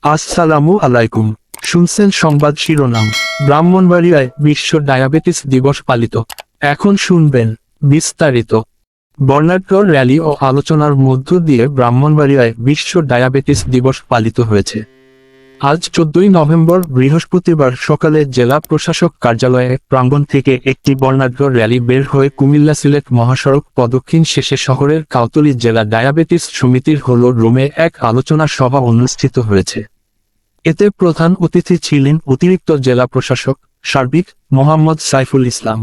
আসসালামু আলাইকুম। শুনছেন সংবাদ শিরোনাম। ব্রাহ্মণবাড়িয়ায় বিশ্ব ডায়াবেটিস দিবস পালিত। এখন শুনবেন বিস্তারিত। বর্ণাঢ্য র্যালি ও আলোচনার মধ্য দিয়ে ব্রাহ্মণবাড়িয়ায় বিশ্ব ডায়াবেটিস দিবস পালিত হয়েছে। আজ 14 নভেম্বর বৃহস্পতিবার সকালে জেলা প্রশাসক কার্যালয়ে প্রাঙ্গণ থেকে একটি বর্ণাঢ্য র্যালি বের হয়ে কুমিল্লা সিলেট মহাসড়ক প্রদক্ষিণ শেষে শহরের কাউতলী জেলা ডায়াবেটিস সমিতির হল রুমে এক আলোচনা সভা অনুষ্ঠিত হয়েছে। এতে প্রধান অতিথি ছিলেন অতিরিক্ত জেলা প্রশাসক সার্বিক মোহাম্মদ সাইফুল ইসলাম।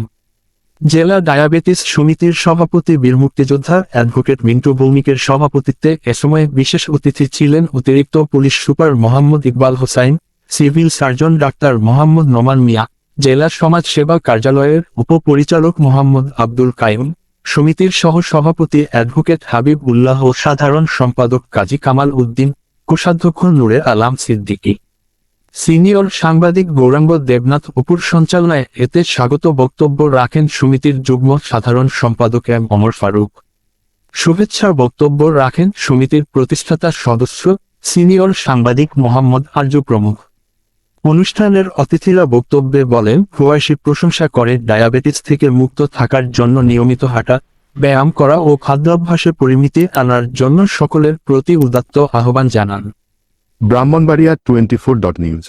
জেলা ডায়াবেটিস সমিতির সভাপতি বীর মুক্তিযোদ্ধা অ্যাডভোকেট মিন্টু ভৌমিকের সভাপতিত্বে এ সময় বিশেষ অতিথি ছিলেন অতিরিক্ত police super Mohammad Iqbal Hossain, civil surgeon ডাক্তার মোহাম্মদ নোমান মিয়া, জেলা সমাজ সেবা কার্যালয়ের উপপরিচালক মোহাম্মদ আব্দুল কাইম, সমিতির সহ সভাপতি অ্যাডভোকেট হাবিব উল্লাহ ও সাধারণ সম্পাদক কাজী কামাল উদ্দিন, কোষাধ্যক্ষ নূরে আলাম সিদ্দিকী। সিনিয়র সাংবাদিক গৌরাঙ্গ দেবনাথ অপুর সঞ্চালনায় এতে স্বাগত বক্তব্য রাখেন সমিতির যুগ্ম সাধারণ সম্পাদক এম ওমর ফারুক। শুভেচ্ছার বক্তব্য রাখেন সমিতির প্রতিষ্ঠাতা সদস্য সিনিয়র সাংবাদিক মোহাম্মদ আরজু প্রমুখ। অনুষ্ঠানের অতিথিরা বক্তব্যে বলেন, ভূয়সী প্রশংসা করে ডায়াবেটিস থেকে মুক্ত থাকার জন্য নিয়মিত হাঁটা, ব্যায়াম করা ও খাদ্যাভ্যাসে পরিমিতি আনার জন্য সকলের প্রতি উদাত্ত আহ্বান জানান। ব্রাহ্মণবাড়িয়া 24.news